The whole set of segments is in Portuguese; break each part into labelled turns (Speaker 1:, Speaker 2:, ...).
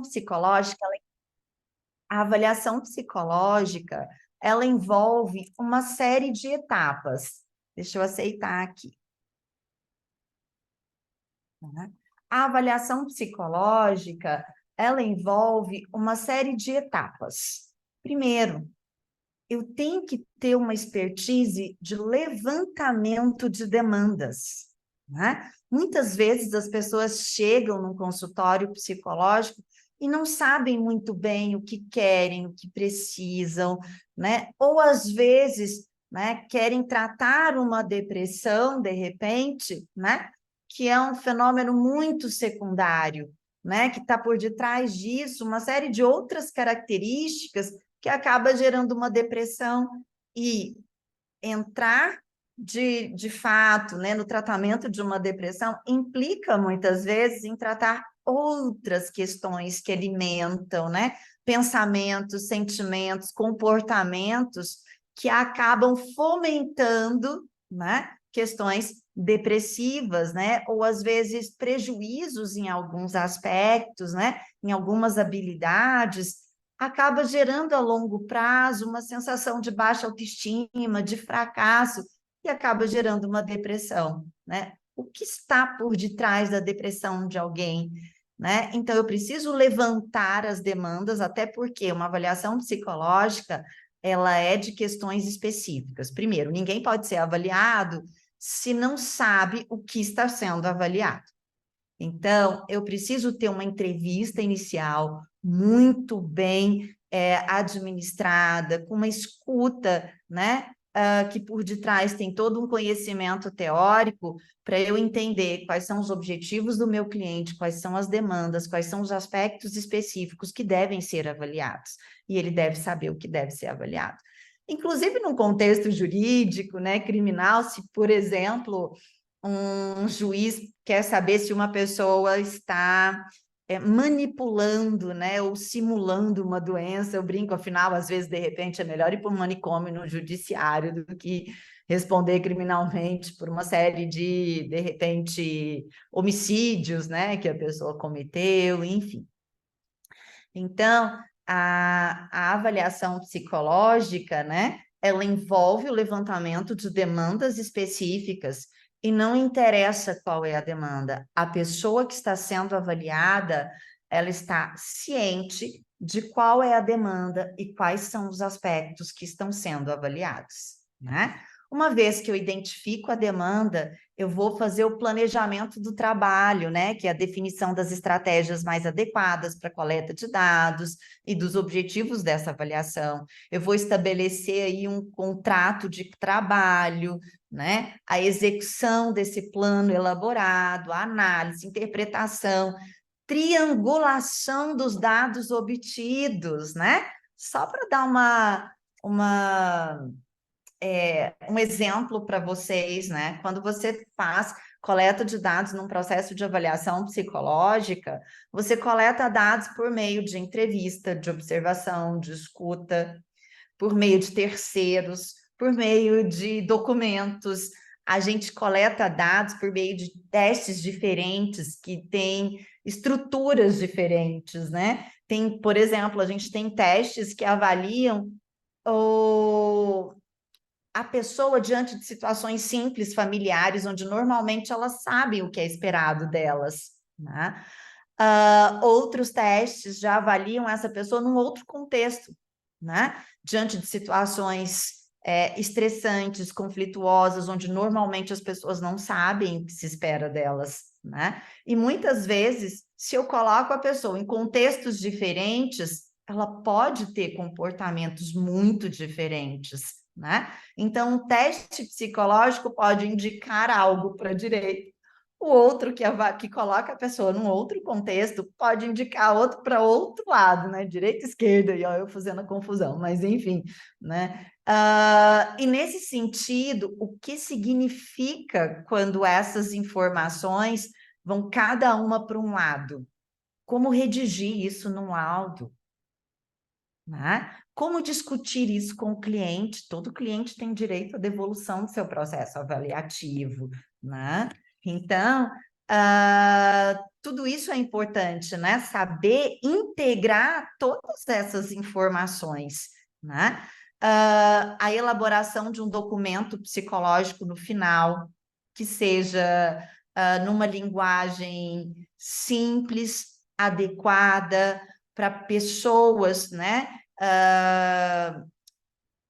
Speaker 1: psicológica, a avaliação psicológica, ela envolve uma série de etapas. Deixa eu aceitar aqui. Tá? A avaliação psicológica, ela envolve uma série de etapas. Primeiro, eu tenho que ter uma expertise de levantamento de demandas, né? Muitas vezes as pessoas chegam num consultório psicológico e não sabem muito bem o que querem, o que precisam, né? Ou às vezes, né, querem tratar uma depressão de repente, né? Que é um fenômeno muito secundário, né? Que está por detrás disso uma série de outras características que acaba gerando uma depressão e entrar de fato, né, no tratamento de uma depressão implica muitas vezes em tratar outras questões que alimentam, né, pensamentos, sentimentos, comportamentos que acabam fomentando, né, questões depressivas, né, ou às vezes prejuízos em alguns aspectos, né, em algumas habilidades, acaba gerando a longo prazo uma sensação de baixa autoestima, de fracasso, e acaba gerando uma depressão, né? O que está por detrás da depressão de alguém, né? Então, eu preciso levantar as demandas, até porque uma avaliação psicológica, ela é de questões específicas. Primeiro, ninguém pode ser avaliado se não sabe o que está sendo avaliado. Então, eu preciso ter uma entrevista inicial muito bem administrada, com uma escuta, né? Que por detrás tem todo um conhecimento teórico para eu entender quais são os objetivos do meu cliente, quais são as demandas, quais são os aspectos específicos que devem ser avaliados. E ele deve saber o que deve ser avaliado. Inclusive, num contexto jurídico, né, criminal, se, por exemplo, um juiz quer saber se uma pessoa está manipulando, né, ou simulando uma doença, eu brinco, afinal, às vezes, de repente, é melhor ir para um manicômio no judiciário do que responder criminalmente por uma série de repente, homicídios, né, que a pessoa cometeu, enfim. Então, a avaliação psicológica, né, ela envolve o levantamento de demandas específicas e não interessa qual é a demanda. A pessoa que está sendo avaliada, ela está ciente de qual é a demanda e quais são os aspectos que estão sendo avaliados, né? Uma vez que eu identifico a demanda, eu vou fazer o planejamento do trabalho, né? Que é a definição das estratégias mais adequadas para a coleta de dados e dos objetivos dessa avaliação. Eu vou estabelecer aí um contrato de trabalho, né? A execução desse plano elaborado, a análise, interpretação, triangulação dos dados obtidos, né? Só para dar um exemplo para vocês, né? Quando você faz coleta de dados num processo de avaliação psicológica, você coleta dados por meio de entrevista, de observação, de escuta, por meio de terceiros, por meio de documentos. A gente coleta dados por meio de testes diferentes, que têm estruturas diferentes, né? Tem, por exemplo, a gente tem testes que avaliam a pessoa diante de situações simples, familiares, onde normalmente elas sabem o que é esperado delas, né? Outros testes já avaliam essa pessoa num outro contexto, né? Diante de situações estressantes, conflituosas, onde normalmente as pessoas não sabem o que se espera delas, né? E muitas vezes, se eu coloco a pessoa em contextos diferentes, ela pode ter comportamentos muito diferentes, né? Então, um teste psicológico pode indicar algo para a direita, o outro que coloca a pessoa num outro contexto pode indicar outro para outro lado, né? Direita e esquerda, e ó, eu fazendo a confusão, mas enfim, né? E nesse sentido, o que significa quando essas informações vão cada uma para um lado? Como redigir isso num laudo? Né? Como discutir isso com o cliente? Todo cliente tem direito à devolução do seu processo avaliativo, né? Então, tudo isso é importante, né? Saber integrar todas essas informações, né? A elaboração de um documento psicológico no final, que seja numa linguagem simples, adequada para pessoas, né?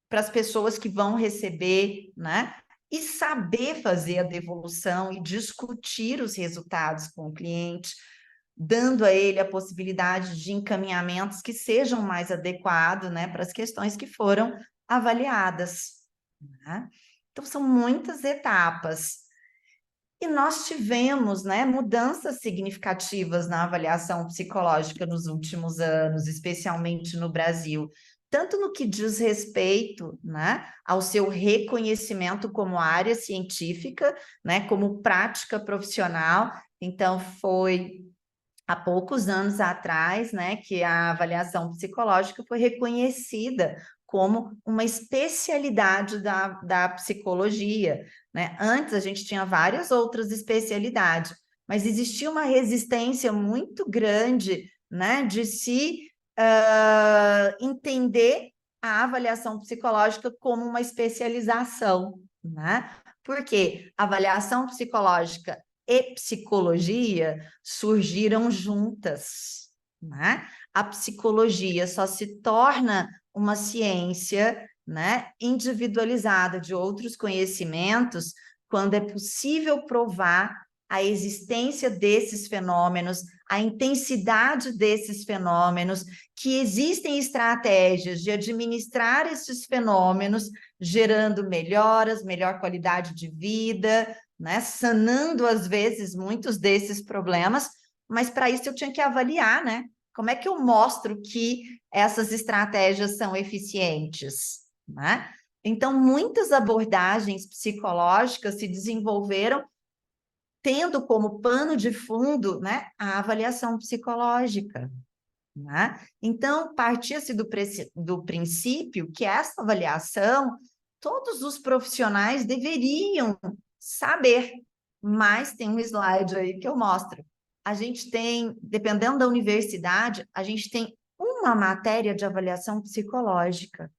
Speaker 1: Para as pessoas que vão receber, né? E saber fazer a devolução e discutir os resultados com o cliente, dando a ele a possibilidade de encaminhamentos que sejam mais adequados, né, para as questões que foram avaliadas, né? Então, são muitas etapas. E nós tivemos, né, mudanças significativas na avaliação psicológica nos últimos anos, especialmente no Brasil, tanto no que diz respeito, né, ao seu reconhecimento como área científica, né, como prática profissional. Então, foi há poucos anos atrás, né, que a avaliação psicológica foi reconhecida como uma especialidade da psicologia, né? Antes a gente tinha várias outras especialidades, mas existia uma resistência muito grande, né, de se entender a avaliação psicológica como uma especialização, né? Porque a avaliação psicológica e psicologia surgiram juntas, né? A psicologia só se torna uma ciência, né, individualizada de outros conhecimentos quando é possível provar a existência desses fenômenos, a intensidade desses fenômenos, que existem estratégias de administrar esses fenômenos, gerando melhoras, melhor qualidade de vida, né, sanando, às vezes, muitos desses problemas, mas para isso eu tinha que avaliar, né? Como é que eu mostro que essas estratégias são eficientes, né? Então, muitas abordagens psicológicas se desenvolveram tendo como pano de fundo, né, a avaliação psicológica, né? Então, partia-se do princípio que essa avaliação todos os profissionais deveriam saber, mas tem um slide aí que eu mostro. A gente tem, dependendo da universidade, a gente tem uma matéria de avaliação psicológica.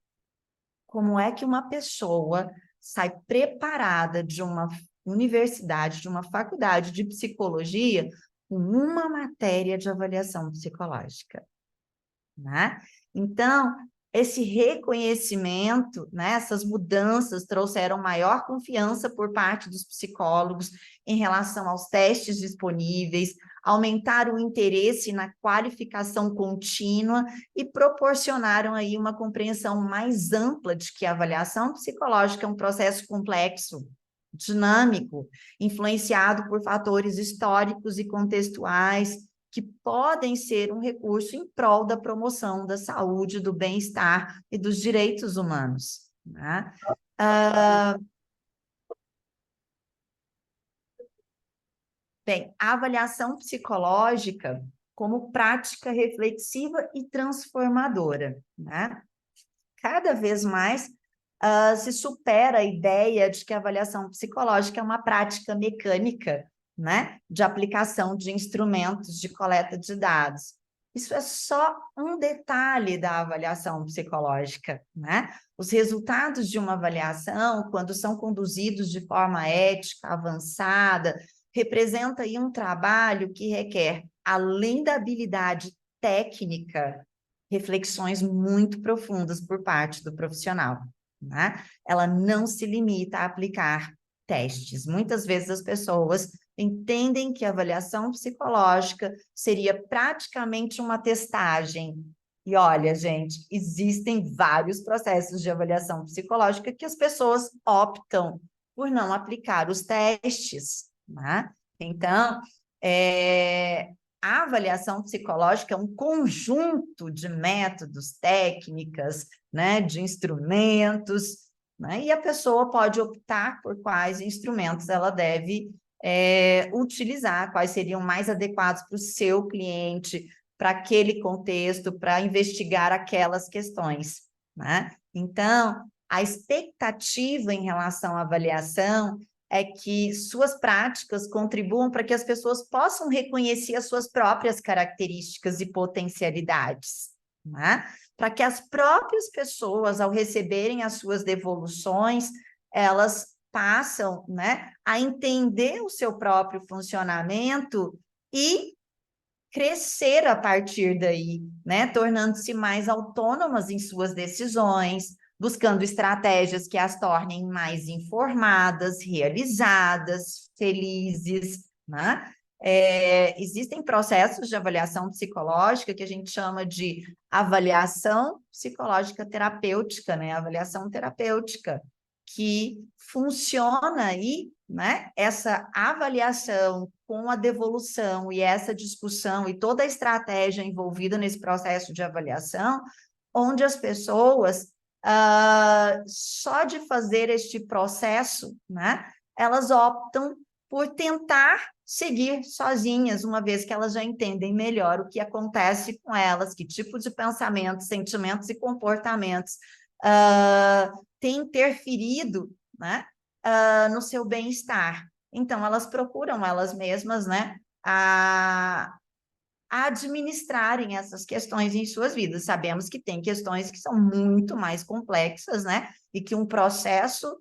Speaker 1: Como é que uma pessoa sai preparada de uma universidade, de uma faculdade de psicologia, com uma matéria de avaliação psicológica, né? Então, esse reconhecimento, né, essas mudanças trouxeram maior confiança por parte dos psicólogos em relação aos testes disponíveis, aumentaram o interesse na qualificação contínua e proporcionaram aí uma compreensão mais ampla de que a avaliação psicológica é um processo complexo, dinâmico, influenciado por fatores históricos e contextuais, que podem ser um recurso em prol da promoção da saúde, do bem-estar e dos direitos humanos, né? Bem, a avaliação psicológica como prática reflexiva e transformadora, né? Cada vez mais se supera a ideia de que a avaliação psicológica é uma prática mecânica, né, de aplicação de instrumentos de coleta de dados. Isso é só um detalhe da avaliação psicológica, né? Os resultados de uma avaliação, quando são conduzidos de forma ética, avançada, representa aí um trabalho que requer, além da habilidade técnica, reflexões muito profundas por parte do profissional, né? Ela não se limita a aplicar testes. Muitas vezes as pessoas entendem que a avaliação psicológica seria praticamente uma testagem. E olha, gente, existem vários processos de avaliação psicológica que as pessoas optam por não aplicar os testes, né? Então, a avaliação psicológica é um conjunto de métodos, técnicas, né, de instrumentos, né, e a pessoa pode optar por quais instrumentos ela deve utilizar, quais seriam mais adequados para o seu cliente, para aquele contexto, para investigar aquelas questões, né? Então, a expectativa em relação à avaliação é que suas práticas contribuam para que as pessoas possam reconhecer as suas próprias características e potencialidades, né? Para que as próprias pessoas, ao receberem as suas devoluções, elas passam, né, a entender o seu próprio funcionamento e crescer a partir daí, né, tornando-se mais autônomas em suas decisões, buscando estratégias que as tornem mais informadas, realizadas, felizes, né? Existem processos de avaliação psicológica que a gente chama de avaliação psicológica terapêutica, né? Avaliação terapêutica, que funciona aí, né? Essa avaliação com a devolução e essa discussão e toda a estratégia envolvida nesse processo de avaliação, onde as pessoas, só de fazer este processo, né? Elas optam por tentar seguir sozinhas, uma vez que elas já entendem melhor o que acontece com elas, que tipo de pensamentos, sentimentos e comportamentos tem interferido, né, no seu bem-estar. Então, elas procuram elas mesmas, né, a administrarem essas questões em suas vidas. Sabemos que tem questões que são muito mais complexas, né, e que um processo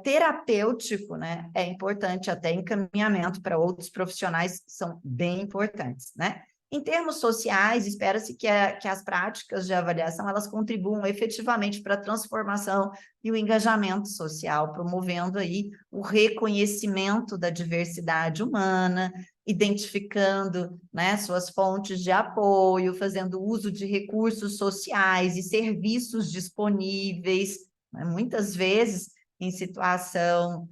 Speaker 1: terapêutico, né, é importante, até encaminhamento para outros profissionais são bem importantes, né. Em termos sociais, espera-se que as práticas de avaliação elas contribuam efetivamente para a transformação e o engajamento social, promovendo aí o reconhecimento da diversidade humana, identificando, né, suas fontes de apoio, fazendo uso de recursos sociais e serviços disponíveis, né, muitas vezes em situação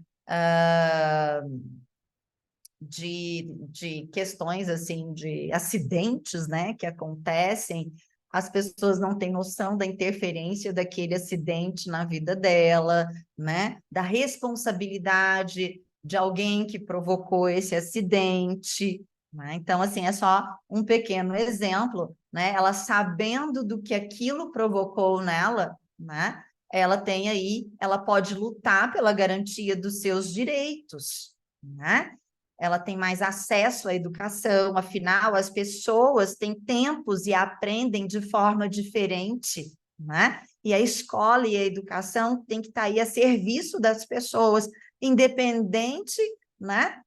Speaker 1: de questões assim, de acidentes, né, que acontecem, as pessoas não têm noção da interferência daquele acidente na vida dela, né, da responsabilidade de alguém que provocou esse acidente, né? Então, assim, é só um pequeno exemplo, né? Ela sabendo do que aquilo provocou nela, né? Ela tem aí, ela pode lutar pela garantia dos seus direitos, né? Ela tem mais acesso à educação, afinal, as pessoas têm tempos e aprendem de forma diferente, né? E a escola e a educação tem que estar aí a serviço das pessoas, independente, né,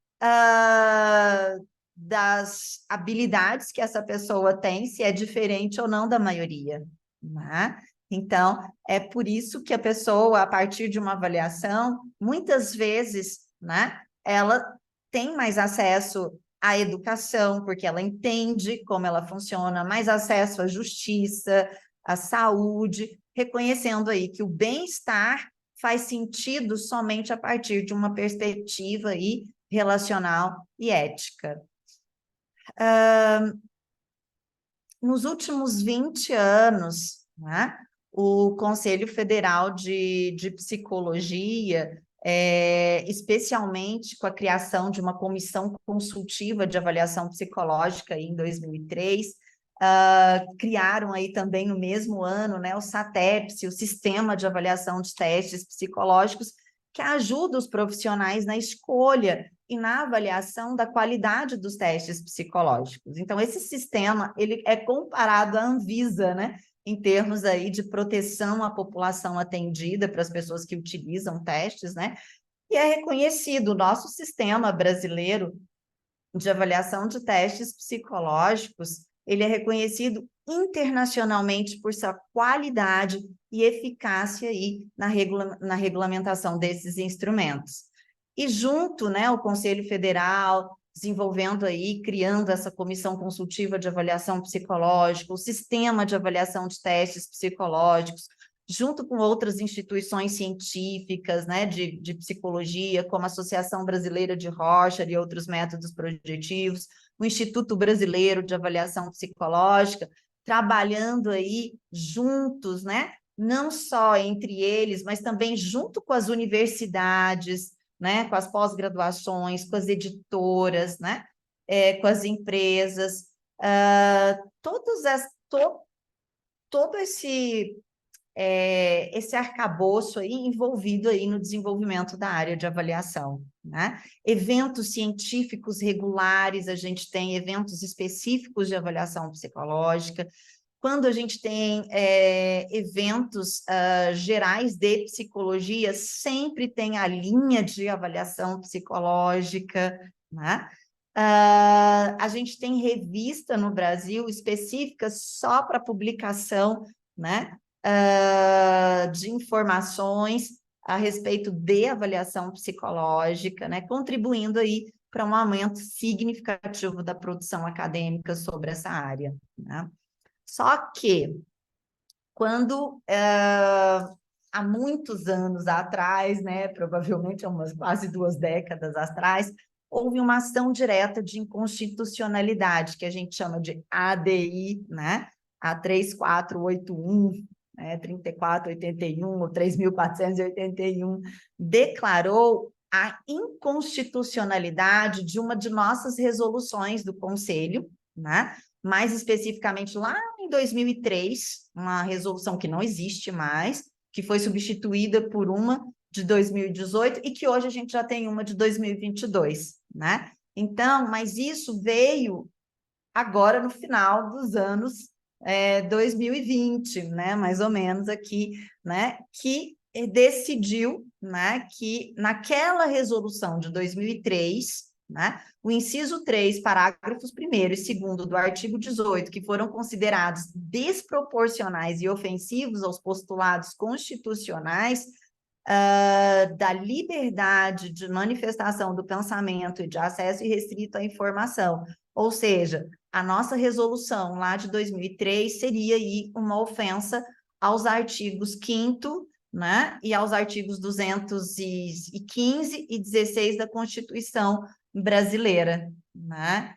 Speaker 1: das habilidades que essa pessoa tem, se é diferente ou não da maioria, né? Então, é por isso que a pessoa, a partir de uma avaliação, muitas vezes, né, ela tem mais acesso à educação, porque ela entende como ela funciona, mais acesso à justiça, à saúde, reconhecendo aí que o bem-estar faz sentido somente a partir de uma perspectiva aí relacional e ética. Nos últimos 20 anos, né, o Conselho Federal de Psicologia, especialmente com a criação de uma comissão consultiva de avaliação psicológica em 2003, criaram aí também no mesmo ano, né, o SATEPS, o Sistema de Avaliação de Testes Psicológicos, que ajuda os profissionais na escolha e na avaliação da qualidade dos testes psicológicos. Então, esse sistema, ele é comparado à Anvisa, né, em termos aí de proteção à população atendida para as pessoas que utilizam testes, né, e é reconhecido o nosso sistema brasileiro de avaliação de testes psicológicos, ele é reconhecido internacionalmente por sua qualidade e eficácia aí na regulamentação desses instrumentos. E junto, né, o Conselho Federal, desenvolvendo aí, criando essa comissão consultiva de avaliação psicológica, o sistema de avaliação de testes psicológicos, junto com outras instituições científicas, né, de psicologia, como a Associação Brasileira de Rorschach e outros métodos projetivos, o Instituto Brasileiro de Avaliação Psicológica, trabalhando aí juntos, né, não só entre eles, mas também junto com as universidades, né, com as pós-graduações, com as editoras, né, com as empresas, todo esse esse arcabouço aí envolvido aí no desenvolvimento da área de avaliação, né? Eventos científicos regulares, a gente tem eventos específicos de avaliação psicológica. Quando a gente tem eventos gerais de psicologia, sempre tem a linha de avaliação psicológica, né? A gente tem revista no Brasil específica só para publicação, né? De informações a respeito de avaliação psicológica, né? Contribuindo aí para um aumento significativo da produção acadêmica sobre essa área, né? Só que, quando há muitos anos atrás, né, provavelmente há umas quase 2 décadas atrás, houve uma ação direta de inconstitucionalidade, que a gente chama de ADI, né, a 3481, né, 3481 ou 3.481, declarou a inconstitucionalidade de uma de nossas resoluções do Conselho, né, mais especificamente lá em 2003, uma resolução que não existe mais, que foi substituída por uma de 2018 e que hoje a gente já tem uma de 2022, né? Então, mas isso veio agora no final dos anos 2020, né? Mais ou menos aqui, né? Que decidiu, né? Que naquela resolução de 2003, né? O inciso 3, parágrafos 1º e 2º do artigo 18, que foram considerados desproporcionais e ofensivos aos postulados constitucionais da liberdade de manifestação do pensamento e de acesso irrestrito à informação. Ou seja, a nossa resolução lá de 2003 seria aí uma ofensa aos artigos 5º, né, e aos artigos 215 e 16 da Constituição brasileira, né,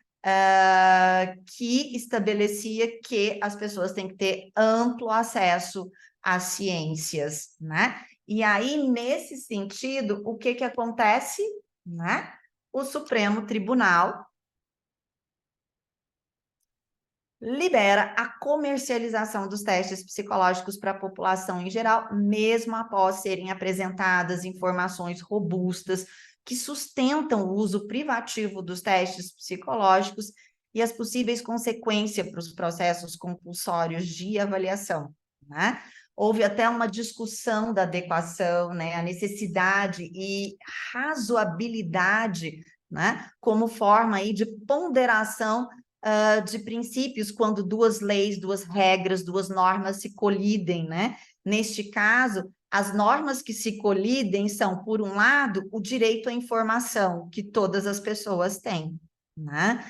Speaker 1: que estabelecia que as pessoas têm que ter amplo acesso às ciências, né? E aí, nesse sentido, o que acontece, né? O Supremo Tribunal libera a comercialização dos testes psicológicos para a população em geral, mesmo após serem apresentadas informações robustas que sustentam o uso privativo dos testes psicológicos e as possíveis consequências para os processos compulsórios de avaliação, né? Houve até uma discussão da adequação, né, a necessidade e razoabilidade, né, como forma aí de ponderação de princípios quando duas leis, duas regras, duas normas se colidem, né? Neste caso, as normas que se colidem são, por um lado, o direito à informação, que todas as pessoas têm, né?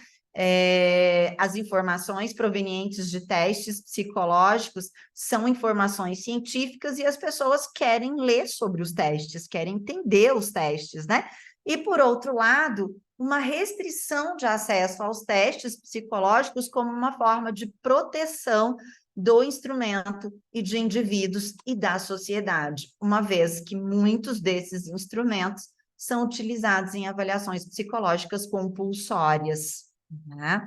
Speaker 1: As informações provenientes de testes psicológicos são informações científicas e as pessoas querem ler sobre os testes, querem entender os testes, né? E, por outro lado, uma restrição de acesso aos testes psicológicos como uma forma de proteção do instrumento e de indivíduos e da sociedade, uma vez que muitos desses instrumentos são utilizados em avaliações psicológicas compulsórias, né?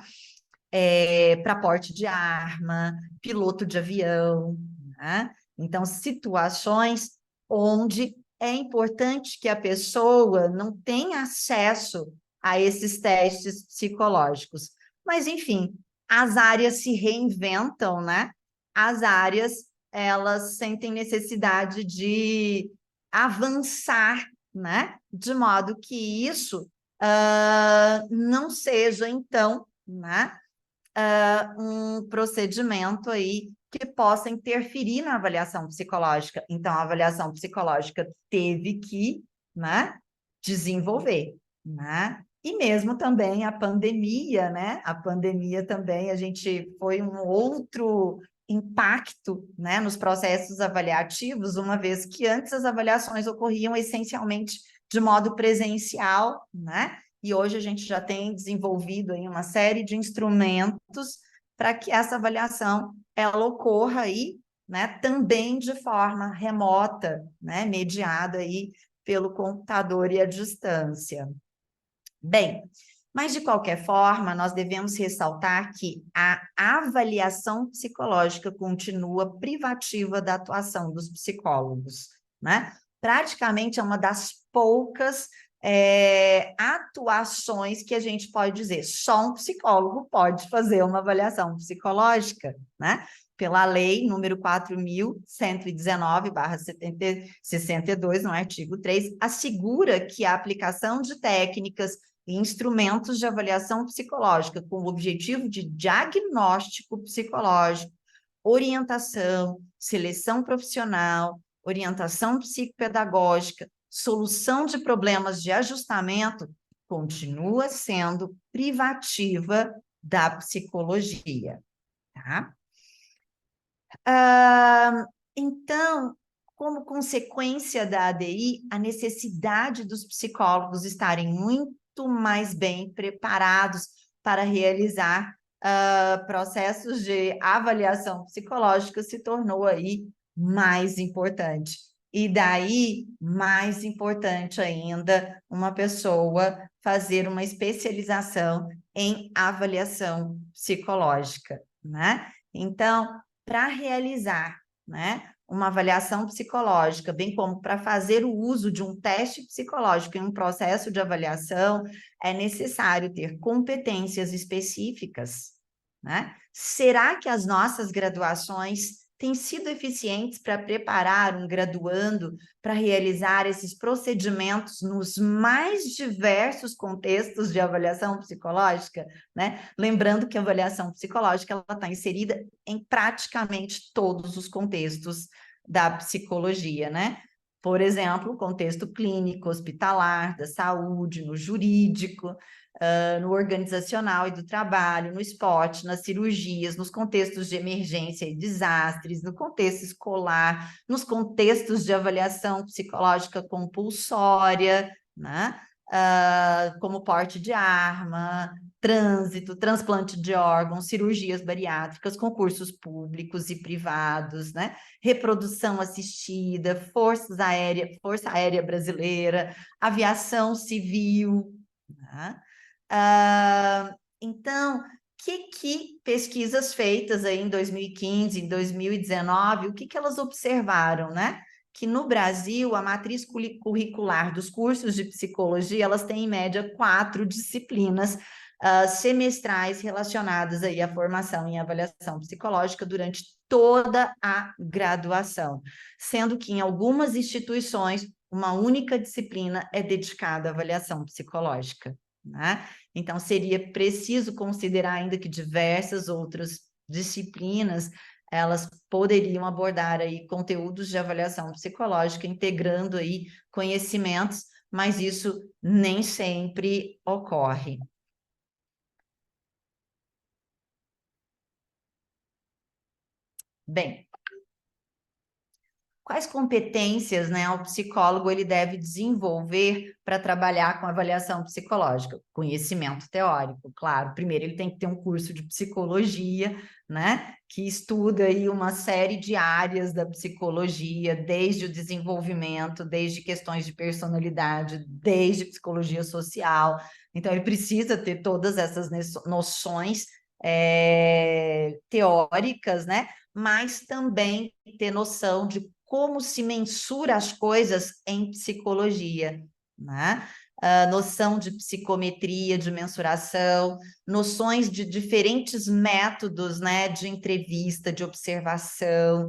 Speaker 1: Para porte de arma, piloto de avião, né? Então, situações onde é importante que a pessoa não tenha acesso a esses testes psicológicos. Mas, enfim, as áreas se reinventam, né? As áreas, elas sentem necessidade de avançar, né? De modo que isso não seja, então, né? Um procedimento aí que possa interferir na avaliação psicológica. Então, a avaliação psicológica teve que, né, desenvolver, né? E mesmo também a pandemia, né? A pandemia também, a gente foi um outro impacto, né, nos processos avaliativos, uma vez que antes as avaliações ocorriam essencialmente de modo presencial, né? E hoje a gente já tem desenvolvido aí uma série de instrumentos para que essa avaliação ela ocorra aí, né, também de forma remota, né, mediada aí pelo computador e à distância. Bem, Mas, de qualquer forma, nós devemos ressaltar que a avaliação psicológica continua privativa da atuação dos psicólogos, né? Praticamente é uma das poucas atuações que a gente pode dizer, só um psicólogo pode fazer uma avaliação psicológica, né? Pela lei número 4.119/62, no artigo 3, assegura que a aplicação de técnicas e instrumentos de avaliação psicológica com o objetivo de diagnóstico psicológico, orientação, seleção profissional, orientação psicopedagógica, solução de problemas de ajustamento, continua sendo privativa da psicologia, tá? Então, como consequência da ADI, a necessidade dos psicólogos estarem muito mais bem preparados para realizar processos de avaliação psicológica se tornou aí mais importante. E daí, mais importante ainda, uma pessoa fazer uma especialização em avaliação psicológica, né? Então, para realizar, né, uma avaliação psicológica, bem como para fazer o uso de um teste psicológico em um processo de avaliação, é necessário ter competências específicas, né? Será que as nossas graduações têm sido eficientes para preparar um graduando para realizar esses procedimentos nos mais diversos contextos de avaliação psicológica, né? Lembrando que a avaliação psicológica ela está inserida em praticamente todos os contextos da psicologia, né? Por exemplo, o contexto clínico, hospitalar, da saúde, no jurídico, no organizacional e do trabalho, no esporte, nas cirurgias, nos contextos de emergência e desastres, no contexto escolar, nos contextos de avaliação psicológica compulsória, né? Como porte de arma, trânsito, transplante de órgãos, cirurgias bariátricas, concursos públicos e privados, né? Reprodução assistida, Força Aérea Brasileira, aviação civil, né? Então, que pesquisas feitas aí em 2015, em 2019, o que elas observaram, né? Que no Brasil, a matriz curricular dos cursos de psicologia, elas têm em média 4 disciplinas semestrais relacionadas aí à formação em avaliação psicológica durante toda a graduação, sendo que em algumas instituições, uma única disciplina é dedicada à avaliação psicológica, né? Então, seria preciso considerar ainda que diversas outras disciplinas elas poderiam abordar aí conteúdos de avaliação psicológica, integrando aí conhecimentos, mas isso nem sempre ocorre. Bem, quais competências, né, o psicólogo ele deve desenvolver para trabalhar com avaliação psicológica? Conhecimento teórico, claro. Primeiro, ele tem que ter um curso de psicologia, né, que estuda aí uma série de áreas da psicologia, desde o desenvolvimento, desde questões de personalidade, desde psicologia social. Então, ele precisa ter todas essas noções teóricas, né, mas também ter noção de como se mensura as coisas em psicologia, né? Noção de psicometria, de mensuração, noções de diferentes métodos, né, de entrevista, de observação,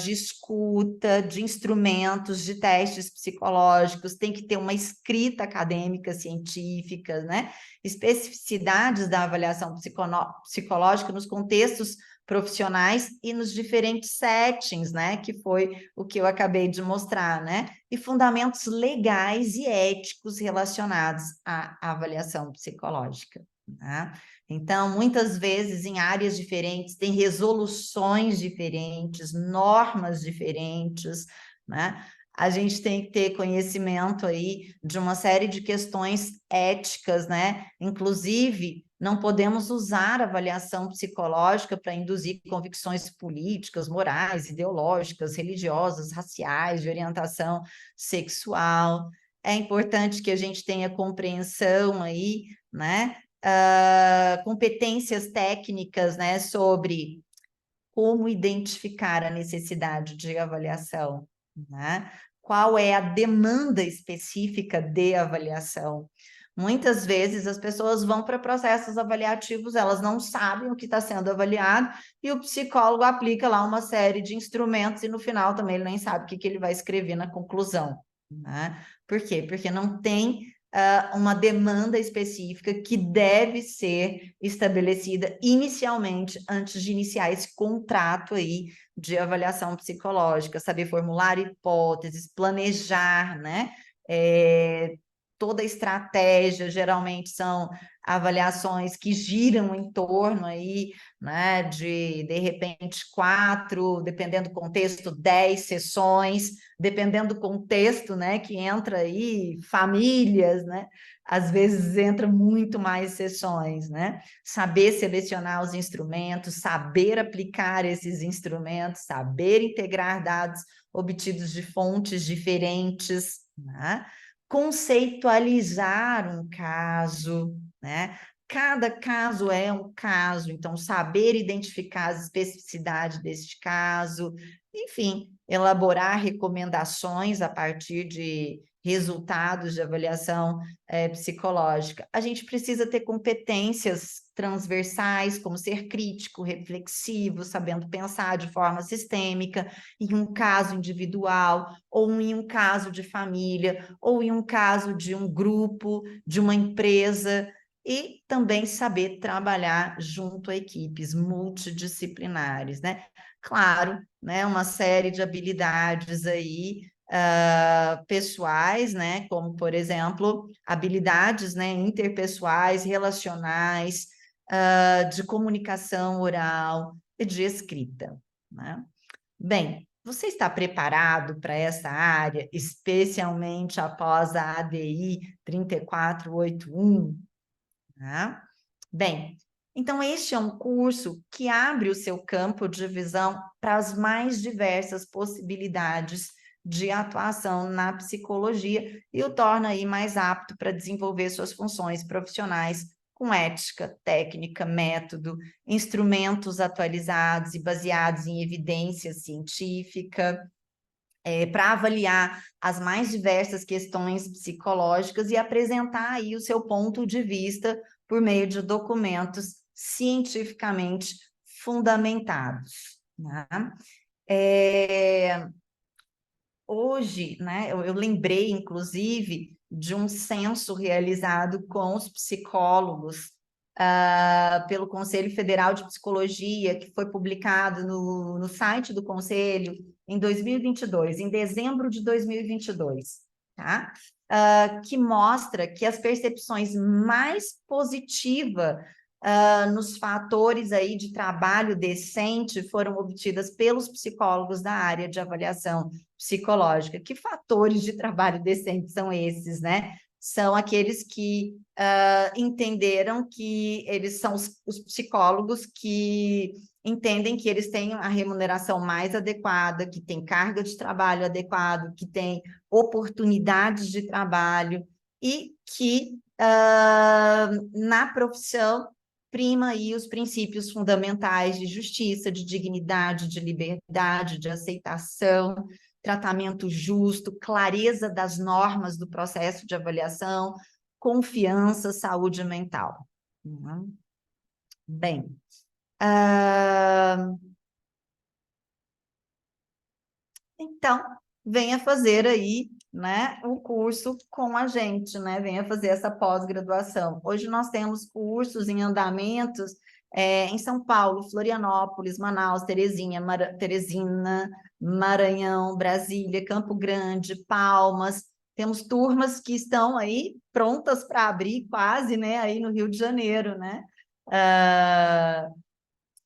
Speaker 1: de escuta, de instrumentos, de testes psicológicos, tem que ter uma escrita acadêmica científica, né? Especificidades da avaliação psicológica nos contextos profissionais e nos diferentes settings, né, que foi o que eu acabei de mostrar, né, e fundamentos legais e éticos relacionados à avaliação psicológica, né? Então, muitas vezes, em áreas diferentes, tem resoluções diferentes, normas diferentes, né? A gente tem que ter conhecimento aí de uma série de questões éticas, né? Inclusive, não podemos usar avaliação psicológica para induzir convicções políticas, morais, ideológicas, religiosas, raciais, de orientação sexual. É importante que a gente tenha compreensão aí né? Competências técnicas, né, sobre como identificar a necessidade de avaliação, né? Qual é a demanda específica de avaliação. Muitas vezes as pessoas vão para processos avaliativos, elas não sabem o que está sendo avaliado, e o psicólogo aplica lá uma série de instrumentos, e no final também ele nem sabe o que ele vai escrever na conclusão, né? Por quê? Porque não tem uma demanda específica que deve ser estabelecida inicialmente, antes de iniciar esse contrato aí de avaliação psicológica, saber formular hipóteses, planejar, né? Toda a estratégia, geralmente são avaliações que giram em torno aí, né, de repente, 4, dependendo do contexto, 10 sessões, dependendo do contexto, né, que entra aí, famílias, né, às vezes entra muito mais sessões, né, saber selecionar os instrumentos, saber aplicar esses instrumentos, saber integrar dados obtidos de fontes diferentes, né, conceitualizar um caso, né? Cada caso é um caso, então saber identificar as especificidades deste caso, enfim, elaborar recomendações a partir de resultados de avaliação psicológica. A gente precisa ter competências transversais, como ser crítico, reflexivo, sabendo pensar de forma sistêmica, em um caso individual, ou em um caso de família, ou em um caso de um grupo, de uma empresa, e também saber trabalhar junto a equipes multidisciplinares, né? Claro, né, uma série de habilidades aí pessoais, né, como, por exemplo, habilidades, né, interpessoais, relacionais, de comunicação oral e de escrita, né? Bem, você está preparado para essa área, especialmente após a ADI 3481? Né? Bem, então este é um curso que abre o seu campo de visão para as mais diversas possibilidades de atuação na psicologia e o torna aí mais apto para desenvolver suas funções profissionais com ética, técnica, método, instrumentos atualizados e baseados em evidência científica, para avaliar as mais diversas questões psicológicas e apresentar aí o seu ponto de vista por meio de documentos cientificamente fundamentados, né? Hoje, né, eu lembrei, inclusive, de um censo realizado com os psicólogos pelo Conselho Federal de Psicologia, que foi publicado no site do Conselho em 2022, em dezembro de 2022, tá? Que mostra que as percepções mais positivas nos fatores aí de trabalho decente foram obtidas pelos psicólogos da área de avaliação psicológica. Que fatores de trabalho decente são esses, né? São aqueles que entenderam que eles são os psicólogos que entendem que eles têm a remuneração mais adequada, que tem carga de trabalho adequado, que tem oportunidades de trabalho e que na profissão prima aí os princípios fundamentais de justiça, de dignidade, de liberdade, de aceitação, tratamento justo, clareza das normas do processo de avaliação, confiança, saúde mental. Bem, então, venha fazer aí, né, o curso com a gente, né, venha fazer essa pós-graduação. Hoje nós temos cursos em andamentos em São Paulo, Florianópolis, Manaus, Teresina, Maranhão, Brasília, Campo Grande, Palmas. Temos turmas que estão aí prontas para abrir quase, né, aí no Rio de Janeiro, né?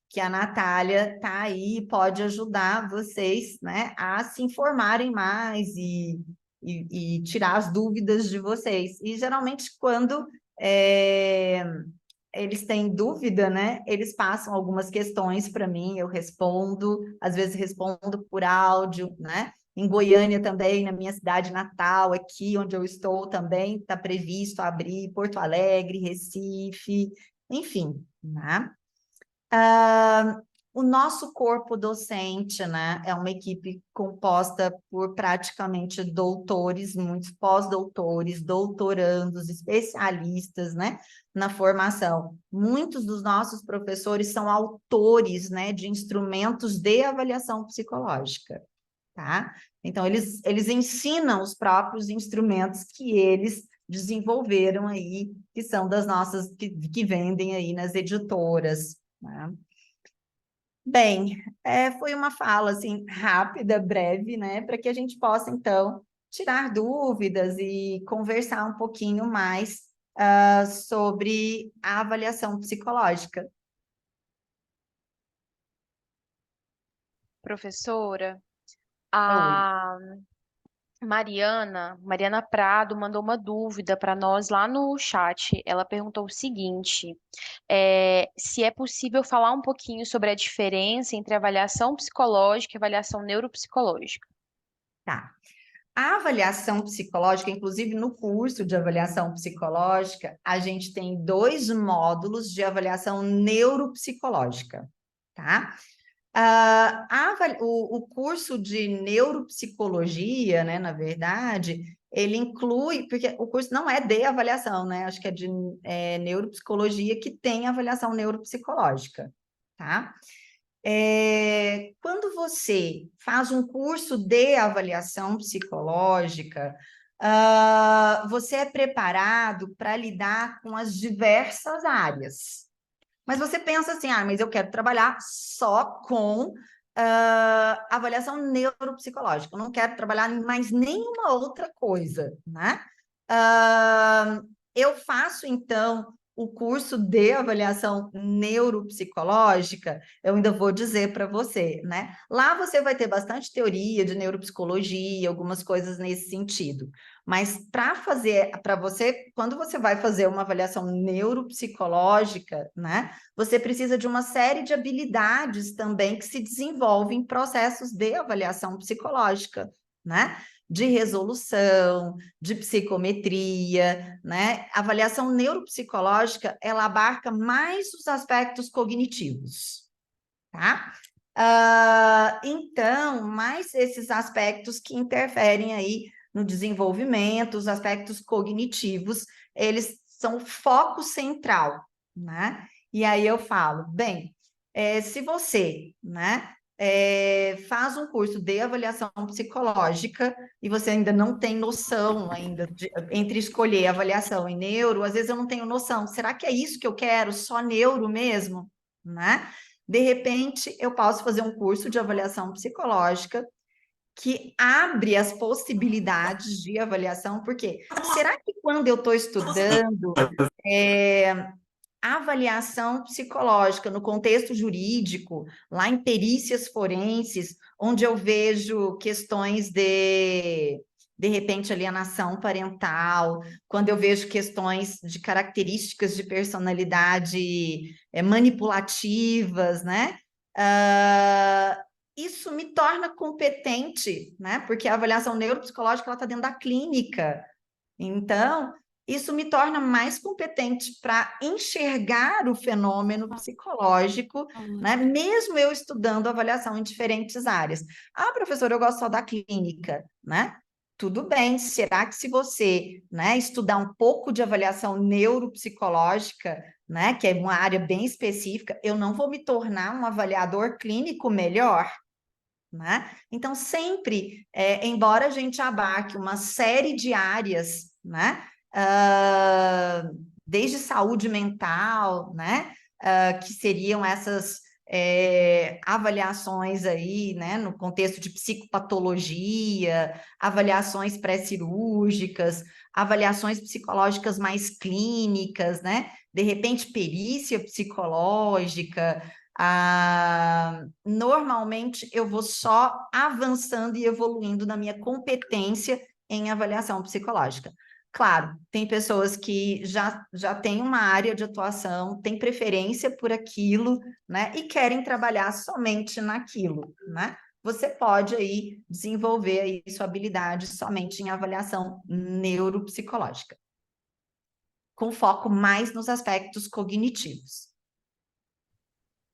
Speaker 1: Que a Natália está aí e pode ajudar vocês, né, a se informarem mais e tirar as dúvidas de vocês. E geralmente quando eles têm dúvida, né, eles passam algumas questões para mim, eu respondo, às vezes respondo por áudio, né, Em Goiânia também, na minha cidade natal, aqui onde eu estou também, está previsto abrir Porto Alegre, Recife, enfim, né? O nosso corpo docente, né, é uma equipe composta por praticamente doutores, muitos pós-doutores, doutorandos, especialistas, né, na formação. Muitos dos nossos professores são autores, né, de instrumentos de avaliação psicológica, tá? Então, eles ensinam os próprios instrumentos que eles desenvolveram aí, que são das nossas, que vendem aí nas editoras, né? Bem, foi uma fala assim rápida, breve, né, para que a gente possa então tirar dúvidas e conversar um pouquinho mais sobre a avaliação psicológica.
Speaker 2: Professora,
Speaker 1: Oi.
Speaker 2: a Mariana Prado, mandou uma dúvida para nós lá no chat. Ela perguntou o seguinte: se é possível falar um pouquinho sobre a diferença entre avaliação psicológica e avaliação neuropsicológica.
Speaker 1: Tá. A avaliação psicológica, inclusive no curso de avaliação psicológica, a gente tem 2 módulos de avaliação neuropsicológica, tá? O curso de neuropsicologia, né, na verdade, ele inclui, porque o curso não é de avaliação, né? Acho que é de neuropsicologia que tem avaliação neuropsicológica, tá? Quando você faz um curso de avaliação psicológica, você é preparado para lidar com as diversas áreas. Mas você pensa assim, mas eu quero trabalhar só com avaliação neuropsicológica, eu não quero trabalhar em mais nenhuma outra coisa, né? Eu faço, então, o curso de avaliação neuropsicológica, eu ainda vou dizer para você, né? Lá você vai ter bastante teoria de neuropsicologia, algumas coisas nesse sentido. Mas para você, quando você vai fazer uma avaliação neuropsicológica, né? Você precisa de uma série de habilidades também que se desenvolvem em processos de avaliação psicológica, né? De resolução, de psicometria, né? A avaliação neuropsicológica, ela abarca mais os aspectos cognitivos, tá? Então, mais esses aspectos que interferem aí no desenvolvimento, os aspectos cognitivos, eles são o foco central, né? E aí eu falo, bem, se você, né, faz um curso de avaliação psicológica e você ainda não tem noção ainda entre escolher avaliação e neuro, às vezes eu não tenho noção, será que é isso que eu quero? Só neuro mesmo? Né? De repente, eu posso fazer um curso de avaliação psicológica que abre as possibilidades de avaliação, porque será que quando eu estou estudando avaliação psicológica no contexto jurídico, lá em perícias forenses, onde eu vejo questões de repente, alienação parental, quando eu vejo questões de características de personalidade manipulativas, né? Isso me torna competente, né? Porque a avaliação neuropsicológica ela está dentro da clínica. Então, isso me torna mais competente para enxergar o fenômeno psicológico, né? Mesmo eu estudando avaliação em diferentes áreas. Professor, eu gosto só da clínica, né? Tudo bem, será que se você, né, estudar um pouco de avaliação neuropsicológica, né, que é uma área bem específica, eu não vou me tornar um avaliador clínico melhor? Né? Então, sempre, embora a gente abarque uma série de áreas, né? Desde saúde mental, né? Que seriam essas avaliações aí, né? No contexto de psicopatologia, avaliações pré-cirúrgicas, avaliações psicológicas mais clínicas, né? De repente, perícia psicológica, normalmente eu vou só avançando e evoluindo na minha competência em avaliação psicológica. Claro, tem pessoas que já têm uma área de atuação, têm preferência por aquilo, né? E querem trabalhar somente naquilo, né? você pode aí desenvolver aí sua habilidade somente em avaliação neuropsicológica, com foco mais nos aspectos cognitivos.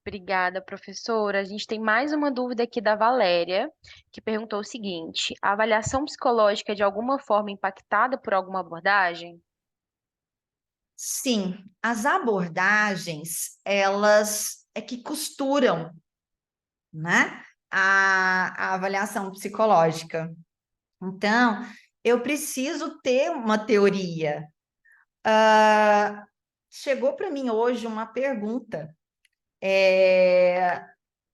Speaker 2: Obrigada, professora. A gente tem mais uma dúvida aqui da Valéria, que perguntou o seguinte: a avaliação psicológica é de alguma forma impactada por alguma abordagem?
Speaker 1: Sim, as abordagens, elas é que costuram, né, a avaliação psicológica. Então, eu preciso ter uma teoria. Chegou para mim hoje uma pergunta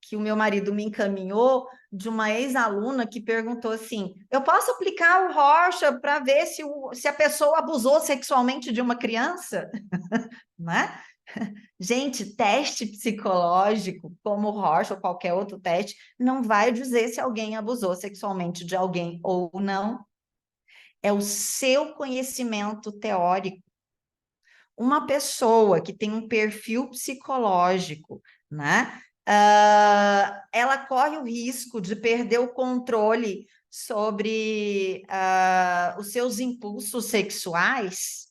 Speaker 1: que o meu marido me encaminhou de uma ex-aluna que perguntou assim: eu posso aplicar o Rorschach para ver se a pessoa abusou sexualmente de uma criança? Né? Gente, teste psicológico, como o Rorschach ou qualquer outro teste, não vai dizer se alguém abusou sexualmente de alguém ou não. É o seu conhecimento teórico. Uma pessoa que tem um perfil psicológico, né? Ela corre o risco de perder o controle sobre os seus impulsos sexuais,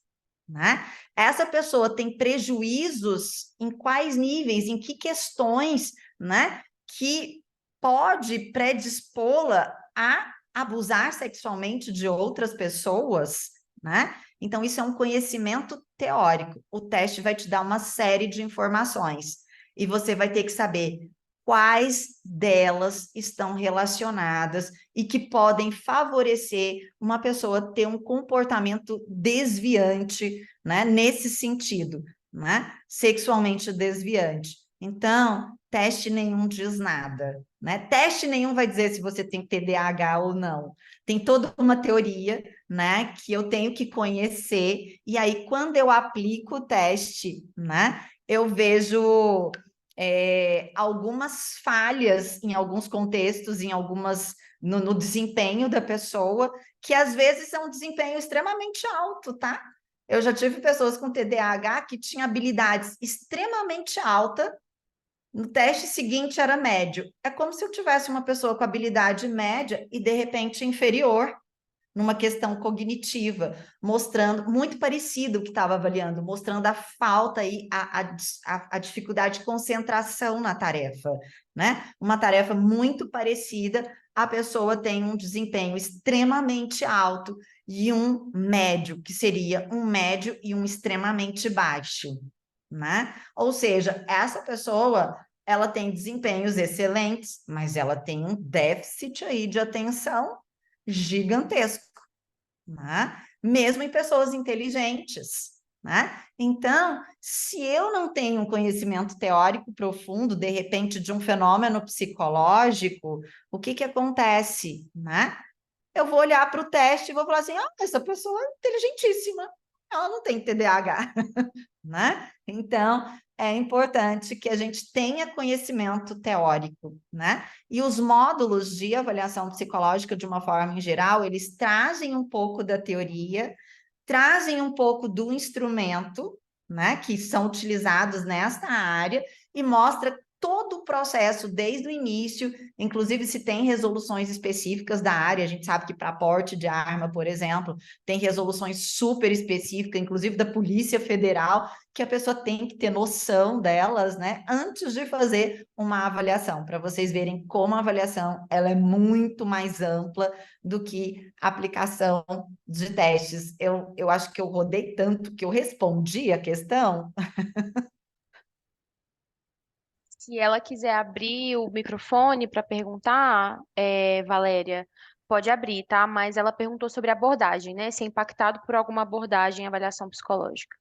Speaker 1: né? Essa pessoa tem prejuízos em quais níveis, em que questões, né? Que pode predispô-la a abusar sexualmente de outras pessoas, né? Então, isso é um conhecimento teórico. O teste vai te dar uma série de informações e você vai ter que saber quais delas estão relacionadas e que podem favorecer uma pessoa ter um comportamento desviante, né, nesse sentido, né, sexualmente desviante. Então, teste nenhum diz nada, né? Teste nenhum vai dizer se você tem TDAH ou não. Tem toda uma teoria, né, que eu tenho que conhecer, e aí quando eu aplico o teste, né, eu vejo algumas falhas em alguns contextos, no desempenho da pessoa, que às vezes é um desempenho extremamente alto, tá? Eu já tive pessoas com TDAH que tinham habilidades extremamente altas, no teste seguinte era médio. É como se eu tivesse uma pessoa com habilidade média e de repente inferior numa questão cognitiva, mostrando, muito parecido o que estava avaliando, mostrando a falta e a dificuldade de concentração na tarefa, né? Uma tarefa muito parecida, a pessoa tem um desempenho extremamente alto e um médio, que seria um médio e um extremamente baixo, né? Ou seja, essa pessoa, ela tem desempenhos excelentes, mas ela tem um déficit aí de atenção gigantesco, né? Mesmo em pessoas inteligentes, né? Então, se eu não tenho um conhecimento teórico profundo, de repente, de um fenômeno psicológico, o que que acontece, né? Eu vou olhar para o teste e vou falar assim, essa pessoa é inteligentíssima, ela não tem TDAH, né? Então, é importante que a gente tenha conhecimento teórico, né? E os módulos de avaliação psicológica, de uma forma em geral, eles trazem um pouco da teoria, trazem um pouco do instrumento, né, que são utilizados nesta área e mostra todo o processo desde o início, inclusive se tem resoluções específicas da área, a gente sabe que para porte de arma, por exemplo, tem resoluções super específicas, inclusive da Polícia Federal, que a pessoa tem que ter noção delas, né, antes de fazer uma avaliação, para vocês verem como a avaliação ela é muito mais ampla do que a aplicação de testes. Eu acho que eu rodei tanto que eu respondi a questão.
Speaker 2: Se ela quiser abrir o microfone para perguntar, Valéria, pode abrir, tá? Mas ela perguntou sobre abordagem, né? Se é impactado por alguma abordagem em avaliação psicológica.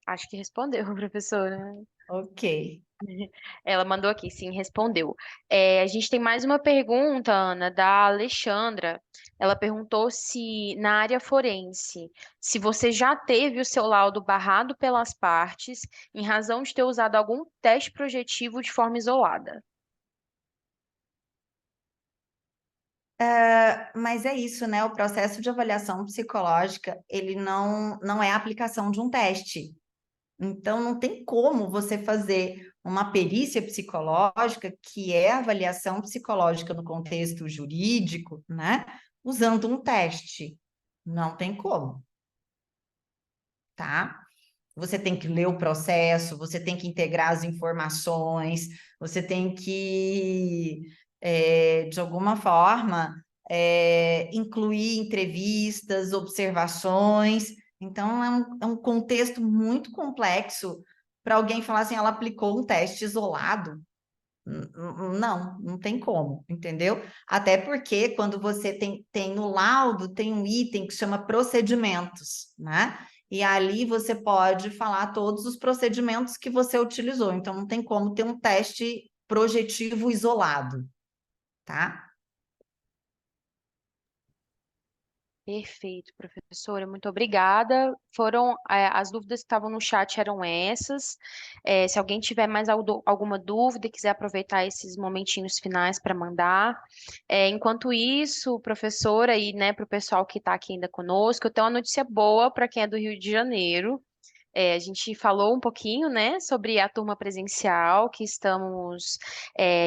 Speaker 2: Acho que respondeu, professora.
Speaker 1: Ok.
Speaker 2: Ela mandou aqui, sim, respondeu. A gente tem mais uma pergunta, Ana, da Alexandra. Ela perguntou se na área forense, se você já teve o seu laudo barrado pelas partes em razão de ter usado algum teste projetivo de forma isolada.
Speaker 1: Mas é isso, né? O processo de avaliação psicológica, ele não é a aplicação de um teste. Então, não tem como você fazer uma perícia psicológica, que é a avaliação psicológica no contexto jurídico, né? Usando um teste. Não tem como, tá? Você tem que ler o processo, você tem que integrar as informações, você tem que, de alguma forma, incluir entrevistas, observações. Então, é um contexto muito complexo para alguém falar assim, ela aplicou um teste isolado. Não, não tem como, entendeu? Até porque quando você tem no laudo, tem um item que chama procedimentos, né? E ali você pode falar todos os procedimentos que você utilizou. Então, não tem como ter um teste projetivo isolado, tá?
Speaker 2: Perfeito, professora, muito obrigada. Foram, as dúvidas que estavam no chat eram essas. Se alguém tiver mais alguma dúvida e quiser aproveitar esses momentinhos finais para mandar. Enquanto isso, professora, e né, para o pessoal que está aqui ainda conosco, eu tenho uma notícia boa para quem é do Rio de Janeiro. A gente falou um pouquinho, né, sobre a turma presencial que estamos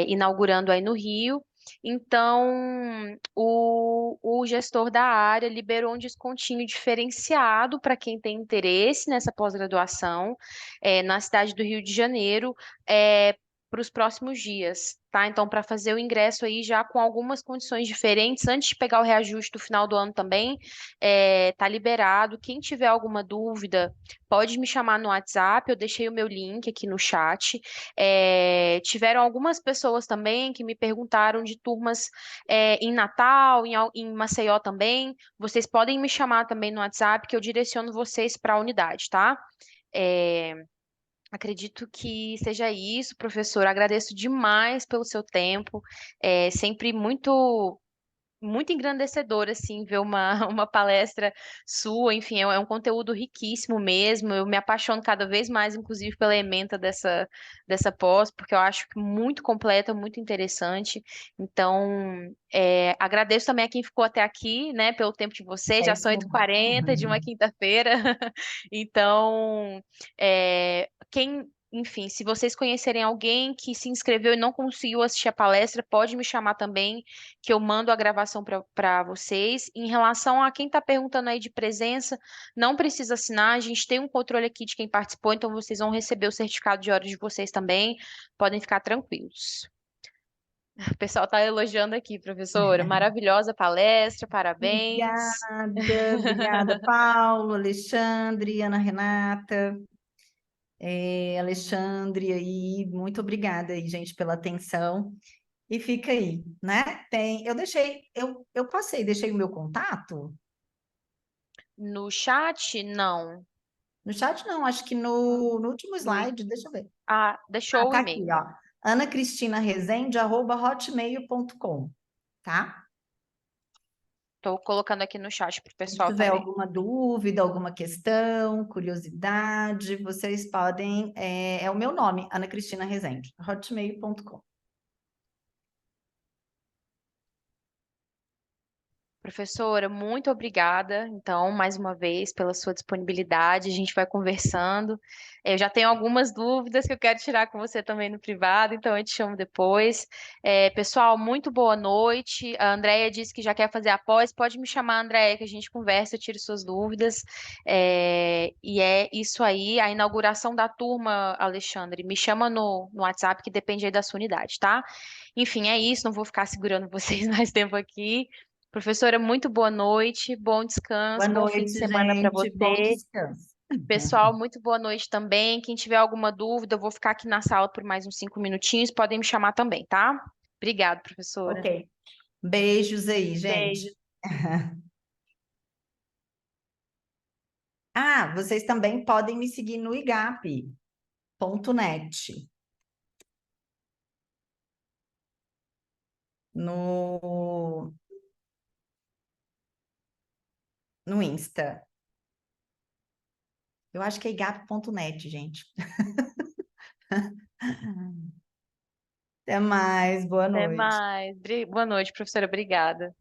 Speaker 2: inaugurando aí no Rio. Então, o gestor da área liberou um descontinho diferenciado para quem tem interesse nessa pós-graduação, na cidade do Rio de Janeiro, para os próximos dias, tá? Então, para fazer o ingresso aí já com algumas condições diferentes, antes de pegar o reajuste do final do ano também, tá liberado. Quem tiver alguma dúvida, pode me chamar no WhatsApp, eu deixei o meu link aqui no chat. Tiveram algumas pessoas também que me perguntaram de turmas em Natal, em Maceió também. Vocês podem me chamar também no WhatsApp, que eu direciono vocês para a unidade, tá? É, Acredito que seja isso, professor. Agradeço demais pelo seu tempo. Sempre muito engrandecedor, assim, ver uma palestra sua, enfim, é um conteúdo riquíssimo mesmo. Eu me apaixono cada vez mais, inclusive, pela ementa dessa pós, porque eu acho que muito completa, muito interessante. Então, agradeço também a quem ficou até aqui, né, pelo tempo de vocês.
Speaker 1: É
Speaker 2: Já são
Speaker 1: isso.
Speaker 2: 8h40 de uma quinta-feira. Então, quem enfim, se vocês conhecerem alguém que se inscreveu e não conseguiu assistir a palestra, pode me chamar também, que eu mando a gravação para vocês. Em relação a quem está perguntando aí de presença, não precisa assinar, a gente tem um controle aqui de quem participou, então vocês vão receber o certificado de horas de vocês também, podem ficar tranquilos. O pessoal está elogiando aqui, professora. Maravilhosa palestra, parabéns.
Speaker 1: Obrigada, Paulo, Alexandre, Ana Renata. Alexandre aí, muito obrigada aí, gente, pela atenção. E fica aí, né? Eu passei, deixei o meu contato.
Speaker 2: No chat, não.
Speaker 1: No chat, não, acho que no último
Speaker 2: No,
Speaker 1: slide, deixa eu ver.
Speaker 2: deixou o
Speaker 1: Tá
Speaker 2: e-mail.
Speaker 1: aqui, ó. anacristinarezende@hotmail.com, tá?
Speaker 2: Estou colocando aqui no chat para o
Speaker 1: Se
Speaker 2: pessoal
Speaker 1: tiver
Speaker 2: também.
Speaker 1: alguma dúvida, alguma questão, curiosidade, vocês podem. É o meu nome, Ana Cristina Rezende, hotmail.com.
Speaker 2: Professora, muito obrigada, então, mais uma vez, pela sua disponibilidade. A gente vai conversando. Eu já tenho algumas dúvidas que eu quero tirar com você também no privado, então eu te chamo depois. Pessoal, muito boa noite. A Andrea disse que já quer fazer a pós. Pode me chamar, Andrea, que a gente conversa, eu tiro suas dúvidas. E é isso aí. A inauguração da turma, Alexandre, me chama no WhatsApp, que depende aí da sua unidade, tá? Enfim, é isso. Não vou ficar segurando vocês mais tempo aqui. Professora, muito boa noite, bom
Speaker 1: Boa
Speaker 2: descanso, bom fim de
Speaker 1: noite,
Speaker 2: semana para
Speaker 1: gente. Bom
Speaker 2: você.
Speaker 1: descanso.
Speaker 2: Pessoal, muito boa noite também. Quem tiver alguma dúvida, eu vou ficar aqui na sala por mais uns 5 minutinhos. Podem me chamar também, tá? Obrigada, professora.
Speaker 1: Ok. Beijos aí, gente.
Speaker 2: Beijo.
Speaker 1: Ah, vocês também podem me seguir no igap.net, no, no Insta. Eu acho que é igap.net, gente. Até mais, boa
Speaker 2: Até
Speaker 1: noite.
Speaker 2: mais. Boa noite, professora. Obrigada.